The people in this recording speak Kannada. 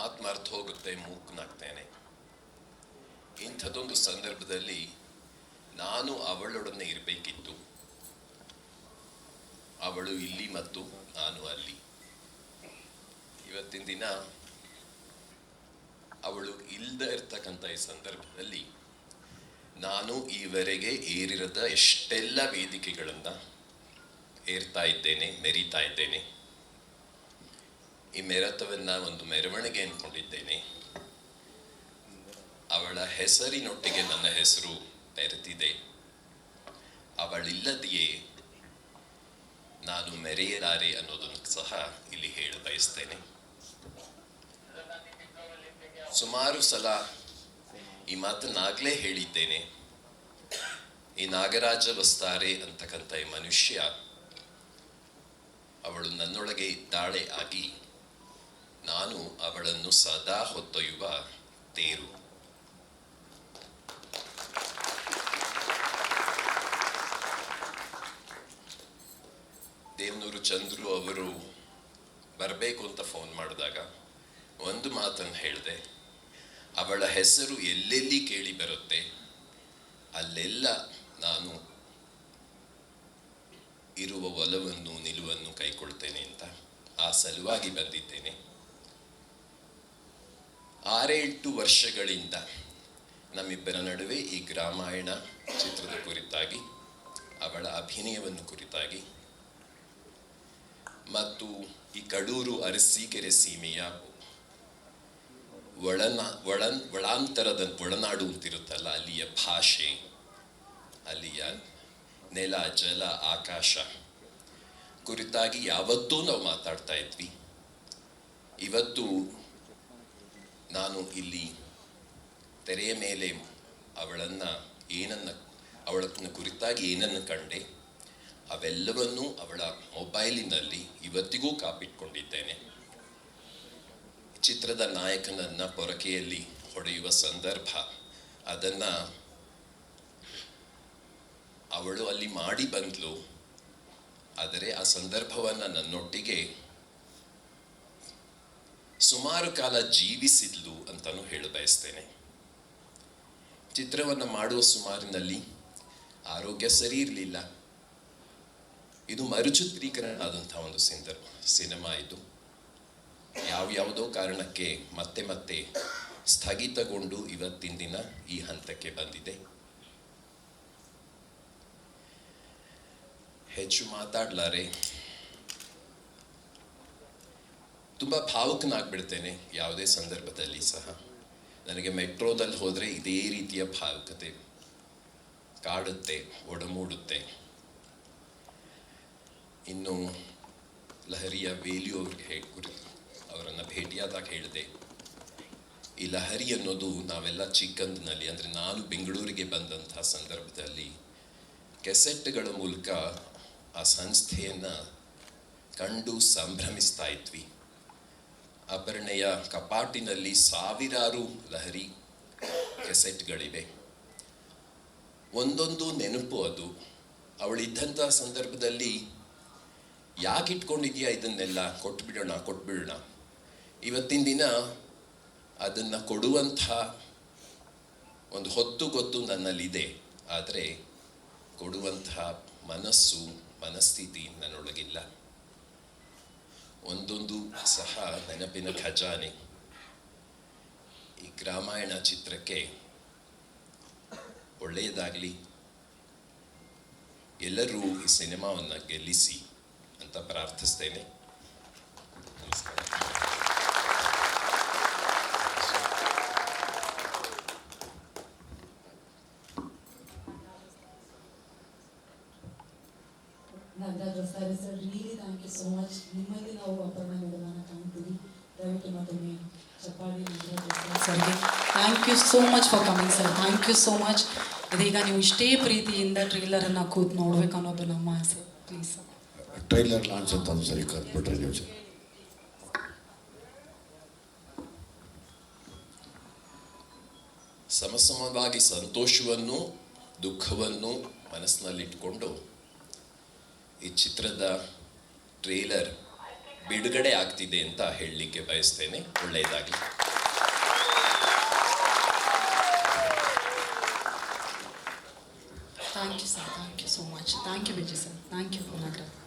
ಮಾತು ಮರ್ತು ಹೋಗುತ್ತೆ, ಮೂಕನಾಗ್ತೇನೆ. ಇಂಥದ್ದೊಂದು ಸಂದರ್ಭದಲ್ಲಿ ನಾನು ಅವಳೊಡನೆ ಇರಬೇಕಿತ್ತು. ಅವಳು ಇಲ್ಲಿ ಮತ್ತು ನಾನು ಅಲ್ಲಿ. ಇವತ್ತಿನ ದಿನ ಅವಳು ಇಲ್ಲದೆ ಇರ್ತಕ್ಕಂಥ ಈ ಸಂದರ್ಭದಲ್ಲಿ ನಾನು ಈವರೆಗೆ ಏರಿರದ ಎಷ್ಟೆಲ್ಲ ವೇದಿಕೆಗಳನ್ನು ಏರ್ತಾ ಇದ್ದೇನೆ, ಮೆರೀತಾ ಇದ್ದೇನೆ. ಈ ಮೆರತವನ್ನ ಒಂದು ಮೆರವಣಿಗೆ ಅನ್ಕೊಂಡಿದ್ದೇನೆ. ಅವಳ ಹೆಸರಿನೊಟ್ಟಿಗೆ ನನ್ನ ಹೆಸರು ಬೆರೆತಿದೆ. ಅವಳಿಲ್ಲದೆಯೇ ನಾನು ಮೆರೆಯಲಾರೆ ಅನ್ನೋದನ್ನು ಸಹ ಇಲ್ಲಿ ಹೇಳ ಬಯಸ್ತೇನೆ. ಸುಮಾರು ಸಲ ಈ ಮಾತನ್ನಾಗಲೇ ಹೇಳಿದ್ದೇನೆ. ಈ ನಾಗರಾಜ ವಸ್ತಾರೆ ಅಂತಕ್ಕಂಥ ಈ ಮನುಷ್ಯ, ಅವಳು ನನ್ನೊಳಗೆ ಇದ್ದಾಳೆ ಆಗಿ ನಾನು ಅವಳನ್ನು ಸದಾ ಹೊತ್ತೊಯ್ಯುವ ತೇರು. ದೇವನೂರು ಚಂದ್ರು ಅವರು ಬರಬೇಕು ಅಂತ ಫೋನ್ ಮಾಡಿದಾಗ ಒಂದು ಮಾತನ್ನು ಹೇಳಿದೆ, ಅವಳ ಹೆಸರು ಎಲ್ಲೆಲ್ಲಿ ಕೇಳಿ ಬರುತ್ತೆ ಅಲ್ಲೆಲ್ಲ ನಾನು ಇರುವ ಒಲವನ್ನು ನಿಲುವನ್ನು ಕೈಕೊಳ್ತೇನೆ ಅಂತ. ಆ ಸಲುವಾಗಿ ಬಂದಿದ್ದೇನೆ. 6-8 ವರ್ಷಗಳಿಂದ ನಮ್ಮಿಬ್ಬರ ನಡುವೆ ಈ ಗ್ರಾಮಾಯಣ ಚಿತ್ರದ ಕುರಿತಾಗಿ, ಅವಳ ಅಭಿನಯವನ್ನು ಕುರಿತಾಗಿ ಮತ್ತು ಈ ಕಡೂರು ಅರಸೀಕೆರೆ ಸೀಮೆಯ ಒಳನಾಡು ಅಂತಿರುತ್ತಲ್ಲ, ಅಲ್ಲಿಯ ಭಾಷೆ, ಅಲ್ಲಿಯ ನೆಲ, ಜಲ, ಆಕಾಶ ಕುರಿತಾಗಿ ಯಾವತ್ತೂ ನಾವು ಮಾತಾಡ್ತಾ ಇದ್ವಿ. ಇವತ್ತು ನಾನು ಇಲ್ಲಿ ತೆರೆಯ ಮೇಲೆ ಅವಳನ್ನ ಕುರಿತಾಗಿ ಏನನ್ನು ಕಂಡೆ ಅವೆಲ್ಲವನ್ನೂ ಅವಳ ಮೊಬೈಲಿನಲ್ಲಿ ಇವತ್ತಿಗೂ ಕಾಪಿಟ್ಕೊಂಡಿದ್ದೇನೆ. ಚಿತ್ರದ ನಾಯಕನನ್ನ ಪೊರಕೆಯಲ್ಲಿ ಹೊಡೆಯುವ ಸಂದರ್ಭ, ಅದನ್ನ ಅವಳು ಅಲ್ಲಿ ಮಾಡಿ ಬಂದ್ಲು. ಆದರೆ ಆ ಸಂದರ್ಭವನ್ನ ನನ್ನೊಟ್ಟಿಗೆ ಸುಮಾರು ಕಾಲ ಜೀವಿಸಿದ್ಲು ಅಂತಾನು ಹೇಳ ಬಯಸ್ತೇನೆ. ಚಿತ್ರವನ್ನು ಮಾಡುವ ಸುಮಾರಿನಲ್ಲಿ ಆರೋಗ್ಯ ಸರಿ ಇರಲಿಲ್ಲ. ಇದು ಮರುಚಿತ್ರೀಕರಣ ಆದಂತಹ ಒಂದು ಸಿನಿಮಾ. ಇದು ಯಾವ್ಯಾವುದೋ ಕಾರಣಕ್ಕೆ ಮತ್ತೆ ಸ್ಥಗಿತಗೊಂಡು ಇವತ್ತಿನ ದಿನ ಈ ಹಂತಕ್ಕೆ ಬಂದಿದೆ. ಹೆಚ್ಚು ಮಾತಾಡ್ಲಾರೆ, ತುಂಬ ಭಾವುಕನಾಗ್ಬಿಡ್ತೇನೆ ಯಾವುದೇ ಸಂದರ್ಭದಲ್ಲಿ ಸಹ. ನನಗೆ ಮೆಟ್ರೋದಲ್ಲಿ ಹೋದರೆ ಇದೇ ರೀತಿಯ ಭಾವುಕತೆ ಕಾಡುತ್ತೆ, ಒಡಮೂಡುತ್ತೆ. ಇನ್ನು ಲಹರಿಯ ವೇಲಿಯು ಅವ್ರಿಗೆ ಅವರನ್ನು ಭೇಟಿಯಾದಾಗ ಹೇಳಿದೆ, ಈ ಲಹರಿ ಅನ್ನೋದು ನಾವೆಲ್ಲ ಚಿಕ್ಕಂದಿನಲ್ಲಿ, ಅಂದರೆ ನಾನು ಬೆಂಗಳೂರಿಗೆ ಬಂದಂತಹ ಸಂದರ್ಭದಲ್ಲಿ ಕೆಸೆಟ್ಗಳ ಮೂಲಕ ಆ ಸಂಸ್ಥೆಯನ್ನು ಕಂಡು ಸಂಭ್ರಮಿಸ್ತಾ ಇದ್ವಿ. ಅಪರ್ಣೆಯ ಕಪಾಟಿನಲ್ಲಿ ಸಾವಿರಾರು ಲಹರಿ ಕೆಸೆಟ್ಗಳಿವೆ. ಒಂದೊಂದು ನೆನಪು ಅದು. ಅವಳಿದ್ದಂಥ ಸಂದರ್ಭದಲ್ಲಿ ಯಾಕೆ ಇಟ್ಕೊಂಡಿದ್ಯಾ ಇದನ್ನೆಲ್ಲ, ಕೊಟ್ಬಿಡೋಣ. ಇವತ್ತಿನ ದಿನ ಅದನ್ನು ಕೊಡುವಂಥ ಒಂದು ಹೊತ್ತು ಗೊತ್ತು ನನ್ನಲ್ಲಿದೆ. ಆದರೆ ಕೊಡುವಂತಹ ಮನಸ್ಥಿತಿ ನನ್ನೊಳಗಿಲ್ಲ. ಒಂದೊಂದು ಸಹ ನೆನಪಿನ ಖಜಾನೆ. ಈ ಗ್ರಾಮಾಯಣ ಚಿತ್ರಕ್ಕೆ ಒಳ್ಳೆಯದಾಗಲಿ, ಎಲ್ಲರೂ ಈ ಸಿನಿಮಾವನ್ನು ಗೆಲ್ಲಿಸಿ ಅಂತ ಪ್ರಾರ್ಥಿಸ್ತೇನೆ. ನಮಸ್ಕಾರ. ನಾಗರಾಜ್ ವಸ್ತಾರೆ sir, really thank you so much. ನಿಮ್ಮಲ್ಲಿ ನಾವು ಅಪರ್ಣ ಮೇಡಮನ್ನ ಕಾಣ್ತೀವಿ. ದಯವಿಟ್ಟು ಮತ್ತೊಮ್ಮೆ ಚಪ್ಪಾಳಿ ನಾಗರಾಜ್ ವಸ್ತಾರೆ ಸರ್ಗೆ. Thank you so much for coming sir. Thank you so much. ಇದೀಗ ನೀವು ಇಷ್ಟೇ ಪ್ರೀತಿಯಿಂದ ಟ್ರೈಲರನ್ನು ಕೂತು ನೋಡ್ಬೇಕು ಅನ್ನೋದು ನಮ್ಮ ಆಸೆ. ಪ್ಲೀಸ್ ಟ್ರೈಲರ್ ಲಾಂಚ್ ಅಂತ ಸರಿ ಕರ್ಬಿಟ್ರೆ ನೀವು ಸಮಸಮವಾಗಿ ಸಂತೋಷವನ್ನು ದುಃಖವನ್ನು ಮನಸ್ಸಿನಲ್ಲಿಟ್ಕೊಂಡು ಈ ಚಿತ್ರದ ಟ್ರೇಲರ್ ಬಿಡುಗಡೆ ಆಗ್ತಿದೆ ಅಂತ ಹೇಳಲಿಕ್ಕೆ ಬಯಸ್ತೇನೆ. ಒಳ್ಳೆಯದಾಗಲಿ. Thank you, sir. Thank you so much. Thank you, Vijay, sir. Thank you, Kunal.